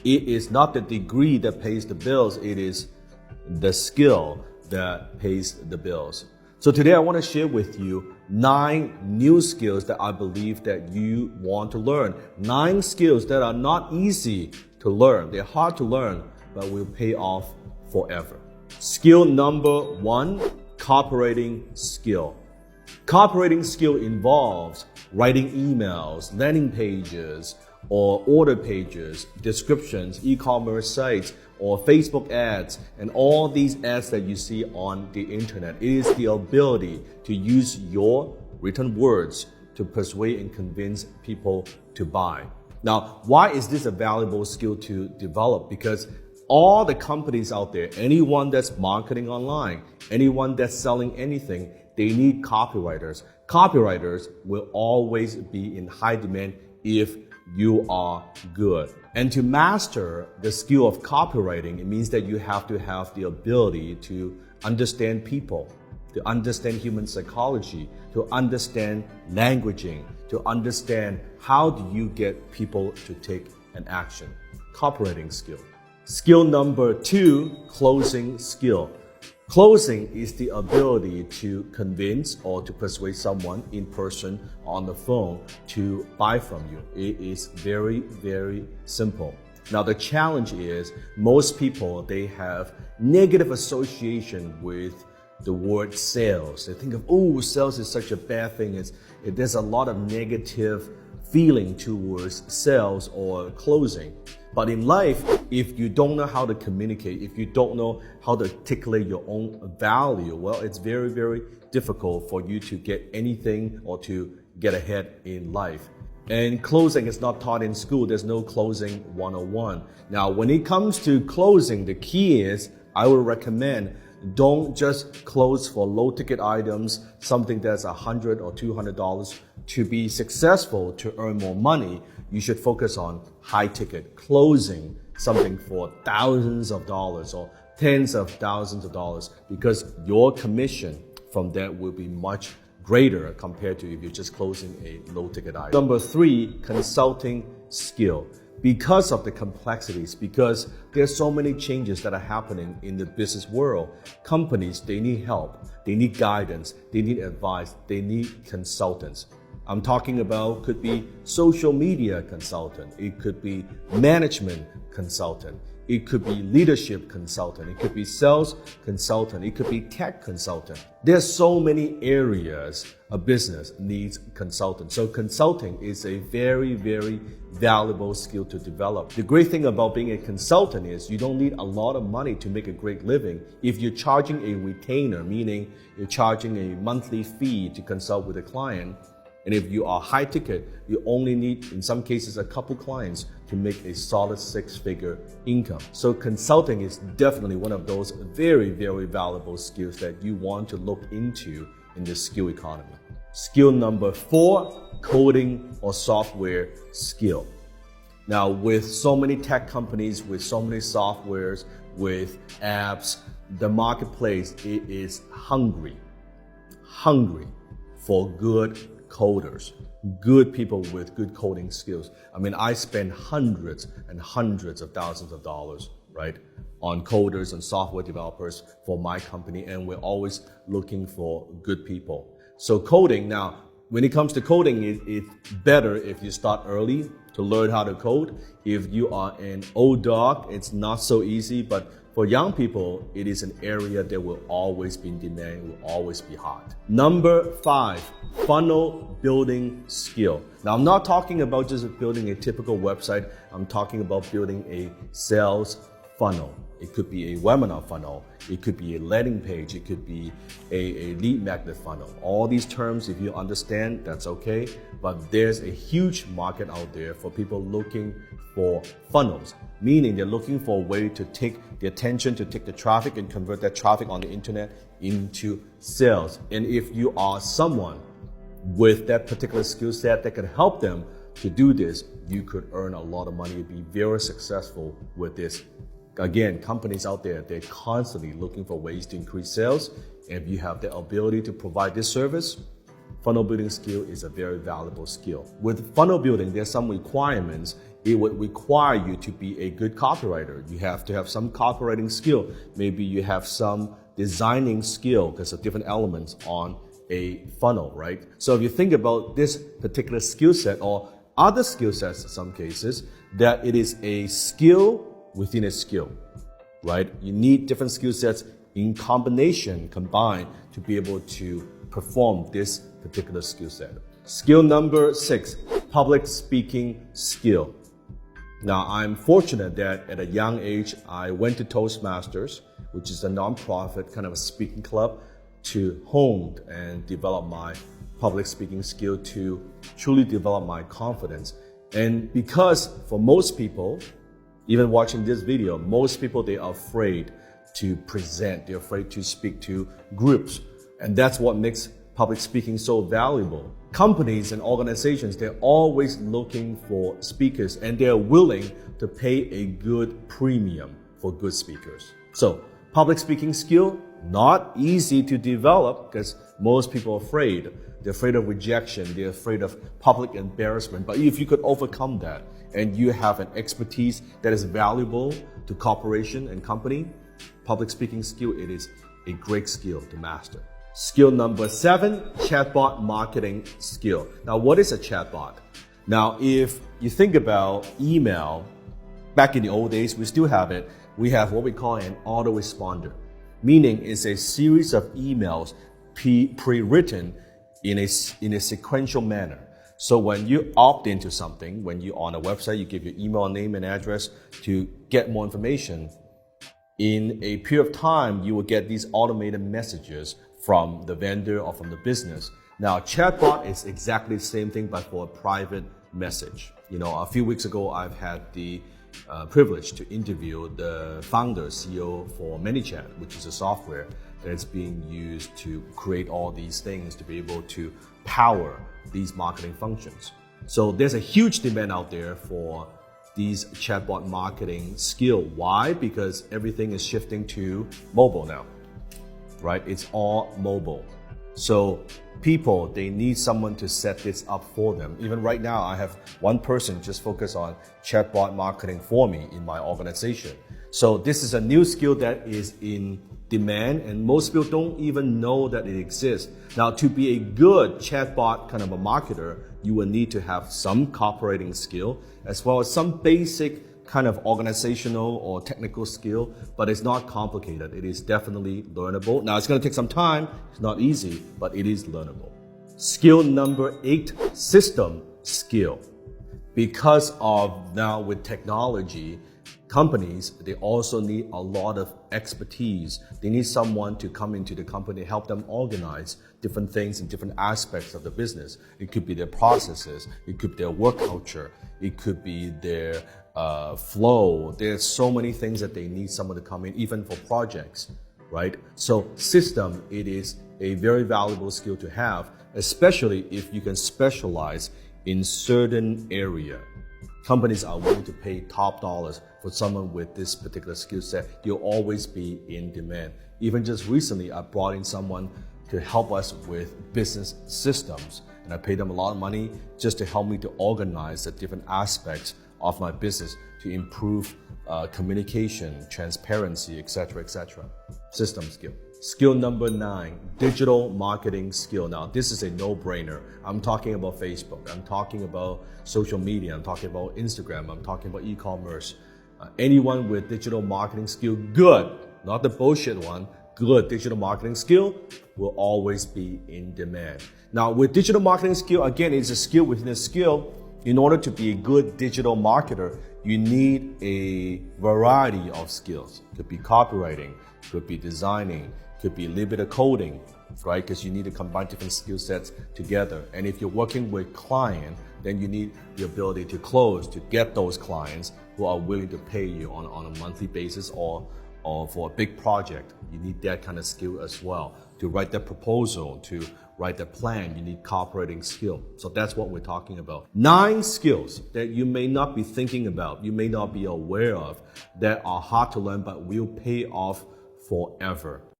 It is not the degree that pays the bills, it is the skill that pays the bills. So today I want to share with you 9 new skills that I believe that you want to learn. 9 skills that are not easy to learn. They're hard to learn, but will pay off forever. Skill number 1, copywriting skill. Copywriting skill involves writing emails, landing pages, or order pages, descriptions, e-commerce sites, or Facebook ads, and all these ads that you see on the internet. It is the ability to use your written words to persuade and convince people to buy. Now, why is this a valuable skill to develop? Because all the companies out there, anyone that's marketing online, anyone that's selling anything, they need copywriters. Copywriters will always be in high demand if you are good. And to master the skill of copywriting, it means that you have to have the ability to understand people, to understand human psychology, to understand languaging, to understand how do you get people to take an action. Copywriting skill. Skill number 2, closing skill. Closing is the ability to convince or to persuade someone in person or on the phone to buy from you. It is very, very simple. Now the challenge is most people, they have negative association with the word sales. They think of, oh, sales is such a bad thing. There's a lot of negative feeling towards sales or closing. But in life, if you don't know how to communicate, if you don't know how to articulate your own value, well, it's very, very difficult for you to get anything or to get ahead in life. And closing is not taught in school. There's no closing 101. Now, when it comes to closing, the key is I would recommend don't just close for low ticket items, something that's $100 or $200. To be successful, to earn more money, you should focus on high ticket, closing something for thousands of dollars or tens of thousands of dollars, because your commission from that will be much greater compared to if you're just closing a low ticket item. Number 3, consulting skill. Because of the complexities, because there's so many changes that are happening in the business world, companies, they need help, they need guidance, they need advice, they need consultants. I'm talking about, could be social media consultant, it could be management consultant, it could be leadership consultant, it could be sales consultant, it could be tech consultant. There's so many areas a business needs consultants. So consulting is a very, very valuable skill to develop. The great thing about being a consultant is you don't need a lot of money to make a great living. If you're charging a retainer, meaning you're charging a monthly fee to consult with a client, and if you are high ticket, you only need, in some cases, a couple clients to make a solid 6-figure income. So consulting is definitely one of those very, very valuable skills that you want to look into in the skill economy. Skill number 4, coding or software skill. Now, with so many tech companies, with so many softwares, with apps, the marketplace, it is hungry for good coders, good people with good coding skills. I mean, I spend hundreds and hundreds of thousands of dollars, right, on coders and software developers for my company, and we're always looking for good people. So coding, now, when it comes to coding, it's better if you start early to learn how to code. If you are an old dog, it's not so easy, but for young people, it is an area that will always be in demand, will always be hot. Number 5, funnel building skill. Now, I'm not talking about just building a typical website. I'm talking about building a sales funnel. It could be a webinar funnel. It could be a landing page. It could be a lead magnet funnel. All these terms, if you understand, that's okay. But there's a huge market out there for people looking for funnels, meaning they're looking for a way to take the attention, to take the traffic and convert that traffic on the internet into sales. And if you are someone with that particular skill set that can help them to do this, you could earn a lot of money, be very successful with this. Again, companies out there, they're constantly looking for ways to increase sales. And if you have the ability to provide this service, funnel building skill is a very valuable skill. With funnel building, there's some requirements. It would require you to be a good copywriter. You have to have some copywriting skill. Maybe you have some designing skill because of different elements on a funnel, right? So if you think about this particular skill set or other skill sets in some cases, that it is a skill within a skill, right? You need different skill sets in combination, combined to be able to perform this particular skill set. Skill number 6, public speaking skill. Now, I'm fortunate that at a young age, I went to Toastmasters, which is a nonprofit kind of a speaking club, to hone and develop my public speaking skill, to truly develop my confidence. And because for most people, even watching this video, most people, they are afraid to present, they're afraid to speak to groups. And that's what makes public speaking so valuable. Companies and organizations, they're always looking for speakers and they're willing to pay a good premium for good speakers. So public speaking skill, not easy to develop because most people are afraid. They're afraid of rejection. They're afraid of public embarrassment. But if you could overcome that and you have an expertise that is valuable to corporation and company, public speaking skill, it is a great skill to master. Skill number 7, chatbot marketing skill. Now, what is a chatbot? Now, if you think about email, back in the old days, we still have it. We have what we call an autoresponder, meaning it's a series of emails pre-written in a sequential manner. So when you opt into something, when you're on a website, you give your email name and address to get more information. In a period of time, you will get these automated messages from the vendor or from the business. Now, chatbot is exactly the same thing, but for a private message. You know, a few weeks ago, I've had the privilege to interview the founder, CEO for ManyChat, which is a software that's being used to create all these things to be able to power these marketing functions. So there's a huge demand out there for these chatbot marketing skill. Why? Because everything is shifting to mobile now, right? It's all mobile. So people, they need someone to set this up for them. Even right now, I have one person just focus on chatbot marketing for me in my organization. So this is a new skill that is in demand and most people don't even know that it exists. Now, to be a good chatbot kind of a marketer, you will need to have some copywriting skill as well as some basic kind of organizational or technical skill, but it's not complicated. It is definitely learnable. Now, it's going to take some time. It's not easy, but it is learnable. Skill number 8, system skill. Because of now with technology, companies, they also need a lot of expertise. They need someone to come into the company, help them organize different things in different aspects of the business. It could be their processes. It could be their work culture. It could be their flow. There's so many things that they need someone to come in, even for projects, right? So system, it is a very valuable skill to have, especially if you can specialize in certain area. Companies are willing to pay top dollars for someone with this particular skill set. You'll always be in demand. Even just recently, I brought in someone to help us with business systems. And I paid them a lot of money just to help me to organize the different aspects of my business to improve communication, transparency, etc., etc. System skill. Skill number 9, digital marketing skill. Now, this is a no-brainer. I'm talking about Facebook. I'm talking about social media. I'm talking about Instagram. I'm talking about e-commerce. Anyone with digital marketing skill, good, not the bullshit one, good digital marketing skill will always be in demand. Now, with digital marketing skill, again, it's a skill within a skill. In order to be a good digital marketer, you need a variety of skills. It could be copywriting, could be designing, could be a little bit of coding, right? Because you need to combine different skill sets together. And if you're working with clients, then you need the ability to close, to get those clients who are willing to pay you on a monthly basis or for a big project. You need that kind of skill as well. To write the proposal, to write the plan, you need copywriting skill. So that's what we're talking about. 9 skills that you may not be thinking about, you may not be aware of, that are hard to learn but will pay off forever.